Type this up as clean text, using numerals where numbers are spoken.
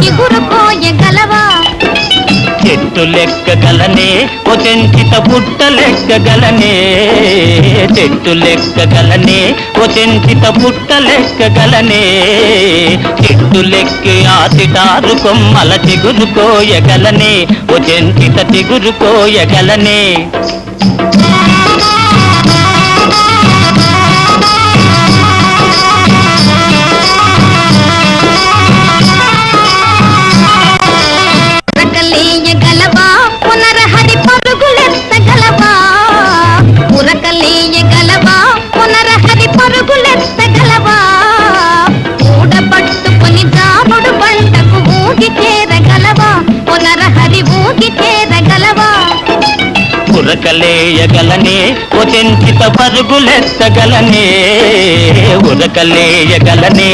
ఎగురుకోయగలవా? చెట్టు లెక్కగలనే ఓ చెంచిత పుట్ట లెక్కగలనే, చెట్టు లెక్కగలనే ఓ చెంచిత పుట్ట లెక్కగలనే, చెట్టు లెక్కి ఆ చిటారు కొమ్మల చిగురుకోయగలనే, ఓ చెంచిత చిగురుకోయగలనే. ఉరకలేయగలనే ఓ చెంచిత పరుగులెత్తగలనే, ఉరకలేయగలనే